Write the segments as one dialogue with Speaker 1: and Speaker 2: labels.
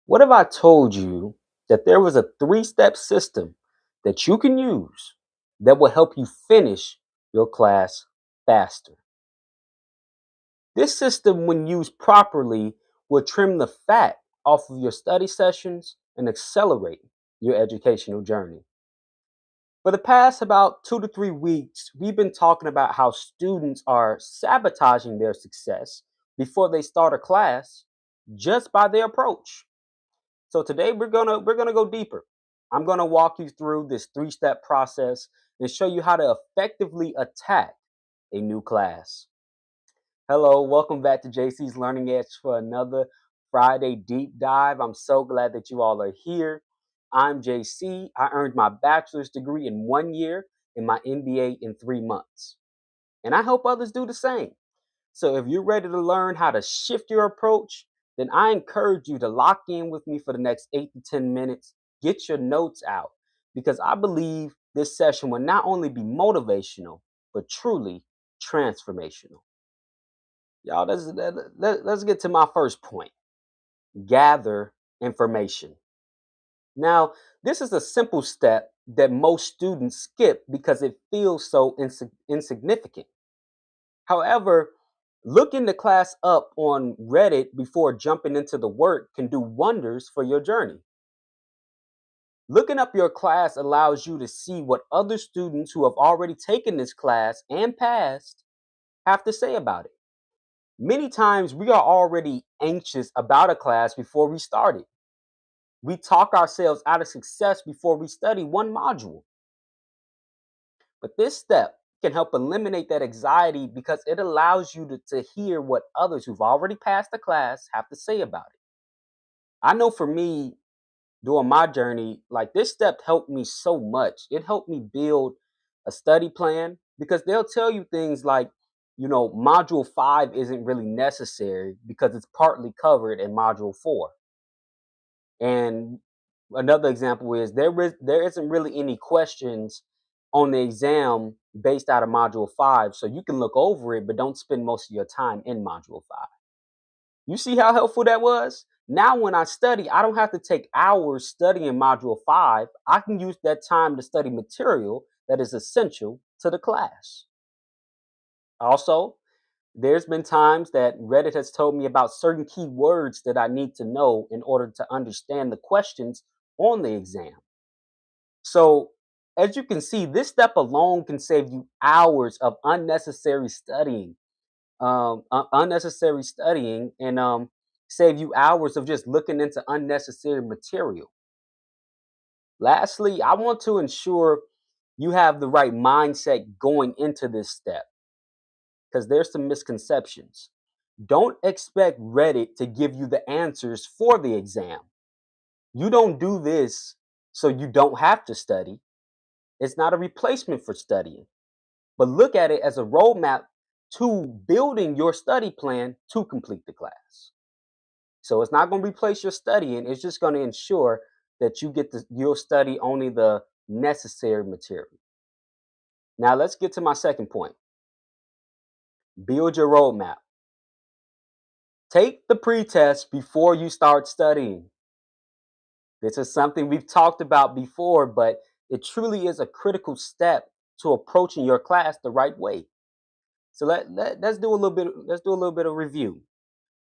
Speaker 1: What if I told you that there was a three-step system that you can use that will help you finish your class faster? This system, when used properly, will trim the fat off of your study sessions and accelerate your educational journey. For the past about 2 to 3 weeks, we've been talking about how students are sabotaging their success before they start a class just by their approach. So today we're gonna go deeper. I'm gonna walk you through this three-step process and show you how to effectively attack a new class. Hello, welcome back to JC's Learning Edge for another Friday deep dive. I'm so glad that you all are here. I'm JC. I earned my bachelor's degree in 1 year and my MBA in 3 months. And I hope others do the same. So if you're ready to learn how to shift your approach, then I encourage you to lock in with me for the next 8 to 10 minutes. Get your notes out because I believe this session will not only be motivational, but truly transformational. Y'all, let's get to my first point. Gather information. Now, this is a simple step that most students skip because it feels so insignificant. However, looking the class up on Reddit before jumping into the work can do wonders for your journey. Looking up your class allows you to see what other students who have already taken this class and passed have to say about it. Many times we are already anxious about a class before we start it. We talk ourselves out of success before we study one module. But this step can help eliminate that anxiety because it allows you to hear what others who've already passed the class have to say about it. I know for me, during my journey, like this step helped me so much. It helped me build a study plan because they'll tell you things like, module 5 isn't really necessary because it's partly covered in module 4. And another example is there isn't really any questions on the exam based out of module 5, so you can look over it, but don't spend most of your time in module 5. You see how helpful that was? Now, when I study, I don't have to take hours studying module 5. I can use that time to study material that is essential to the class. Also, there's been times that Reddit has told me about certain key words that I need to know in order to understand the questions on the exam. So, as you can see, this step alone can save you hours of unnecessary studying, and save you hours of just looking into unnecessary material. Lastly, I want to ensure you have the right mindset going into this step because there's some misconceptions. Don't expect Reddit to give you the answers for the exam. You don't do this so you don't have to study. It's not a replacement for studying, but look at it as a roadmap to building your study plan to complete the class. So it's not going to replace your studying. It's just going to ensure that you'll study only the necessary material. Now let's get to my second point. Build your roadmap. Take the pretest before you start studying. This is something we've talked about before, but it truly is a critical step to approaching your class the right way. So let's do a little bit of review.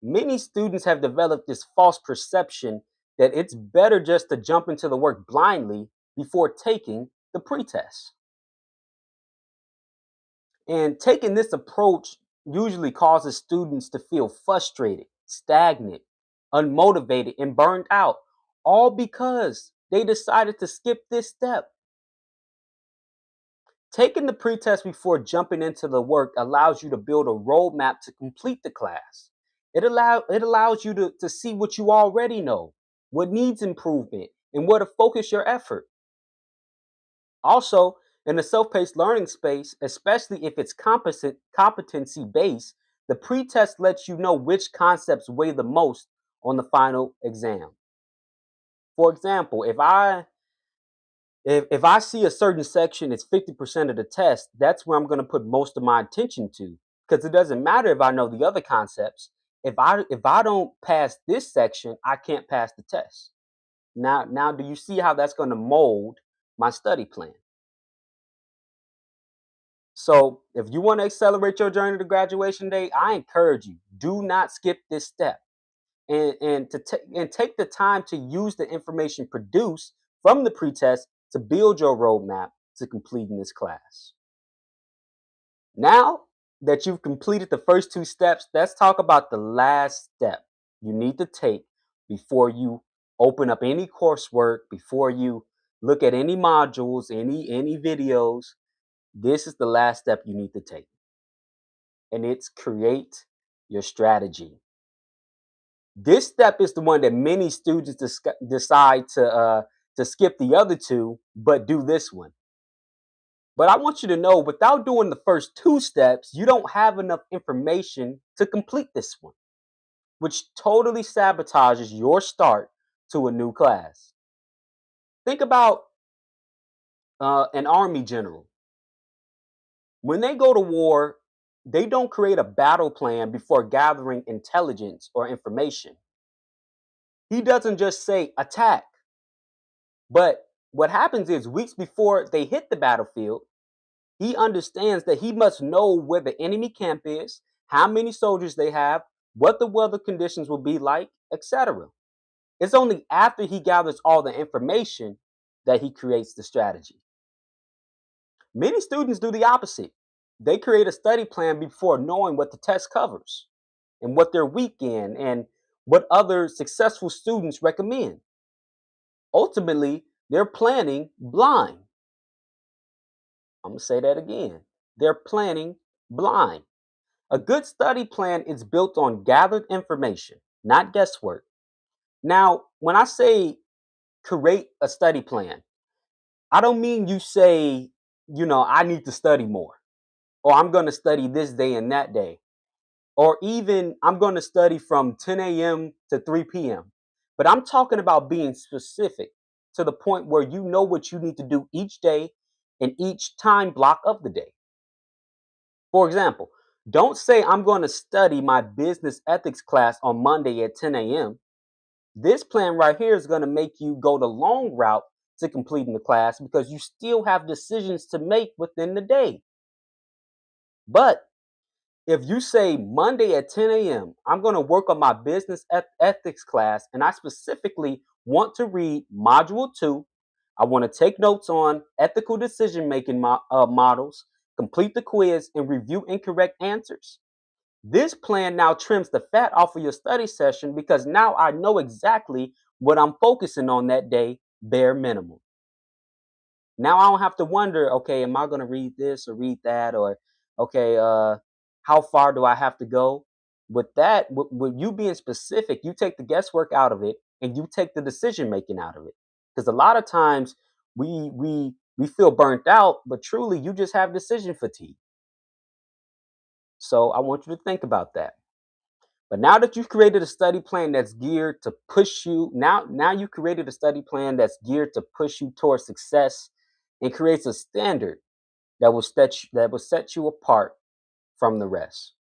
Speaker 1: Many students have developed this false perception that it's better just to jump into the work blindly before taking the pretest. And taking this approach usually causes students to feel frustrated, stagnant, unmotivated, and burned out, all because they decided to skip this step. Taking the pretest before jumping into the work allows you to build a roadmap to complete the class. It allows you to see what you already know, what needs improvement, and where to focus your effort. Also, in the self-paced learning space, especially if it's competency based, the pretest lets you know which concepts weigh the most on the final exam. For example, if I see a certain section is 50% of the test, that's where I'm going to put most of my attention to because it doesn't matter if I know the other concepts. if I don't pass this section, I can't pass the test. Now do you see how that's going to mold my study plan? So if you want to accelerate your journey to graduation day, I encourage you, do not skip this step. And take the time to use the information produced from the pretest to build your roadmap to completing this class. Now that you've completed the first two steps, let's talk about the last step you need to take before you open up any coursework, before you look at any modules, any videos. This is the last step you need to take, and it's create your strategy. This step is the one that many students decide to skip the other two, but do this one. But I want you to know, without doing the first two steps, you don't have enough information to complete this one, which totally sabotages your start to a new class. Think about an army general. When they go to war, they don't create a battle plan before gathering intelligence or information. He doesn't just say attack. But what happens is, weeks before they hit the battlefield, he understands that he must know where the enemy camp is, how many soldiers they have, what the weather conditions will be like, etc. It's only after he gathers all the information that he creates the strategy. Many students do the opposite. They create a study plan before knowing what the test covers and what they're weak in and what other successful students recommend. Ultimately, they're planning blind. I'm going to say that again. They're planning blind. A good study plan is built on gathered information, not guesswork. Now, when I say create a study plan, I don't mean you say, I need to study more, or I'm going to study this day and that day, or even I'm going to study from 10 a.m. to 3 p.m. But I'm talking about being specific to the point where you know what you need to do each day and each time block of the day. For example, don't say I'm going to study my business ethics class on Monday at 10 a.m. This plan right here is going to make you go the long route to completing the class because you still have decisions to make within the day. But if you say Monday at 10 a.m., I'm going to work on my business ethics class, and I specifically want to read Module 2. I want to take notes on ethical decision making models, complete the quiz, and review incorrect answers. This plan now trims the fat off of your study session because now I know exactly what I'm focusing on that day, bare minimum. Now I don't have to wonder, okay, am I going to read this or read that? Or, okay, how far do I have to go? With that, with you being specific, you take the guesswork out of it and you take the decision making out of it. Because a lot of times we feel burnt out, but truly you just have decision fatigue. So I want you to think about that. But now that you've created a study plan that's geared to push you, now you created a study plan that's geared to push you towards success and creates a standard that will set you apart from the rest.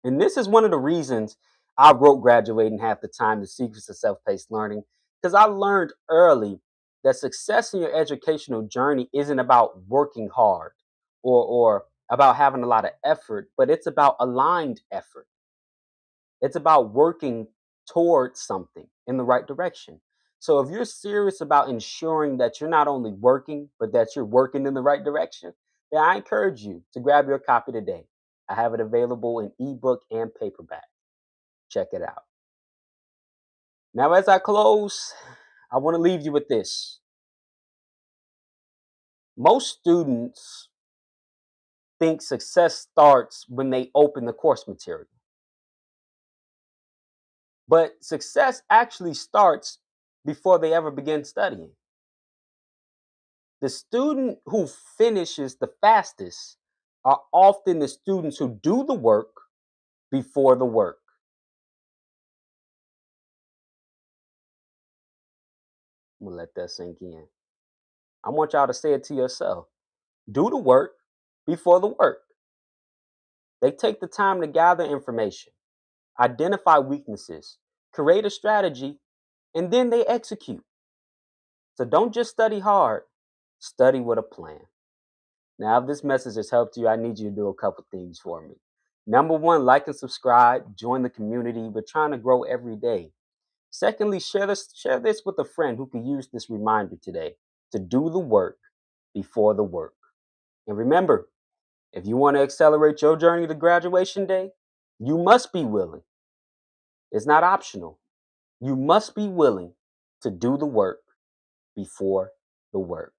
Speaker 1: And this is one of the reasons I wrote Graduating Half the Time: The Secrets of Self-Paced Learning, because I learned early that success in your educational journey isn't about working hard or about having a lot of effort, but it's about aligned effort. It's about working towards something in the right direction. So if you're serious about ensuring that you're not only working, but that you're working in the right direction, then I encourage you to grab your copy today. I have it available in ebook and paperback. Check it out. Now, as I close, I want to leave you with this. Most students think success starts when they open the course material, but success actually starts before they ever begin studying. The student who finishes the fastest are often the students who do the work before the work. I'm gonna let that sink in. I want y'all to say it to yourself. Do the work before the work. They take the time to gather information. identify weaknesses, create a strategy, and then they execute. So don't just study hard, study with a plan. Now, if this message has helped you, I need you to do a couple things for me. Number one, like and subscribe, join the community. We're trying to grow every day. Secondly, share this with a friend who could use this reminder today to do the work before the work. And remember, if you want to accelerate your journey to graduation day, you must be willing. It's not optional. You must be willing to do the work before the work.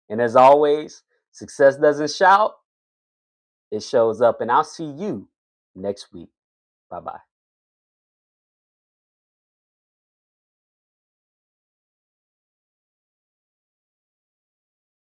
Speaker 1: And as always, success doesn't shout, it shows up. And I'll see you next week. Bye bye.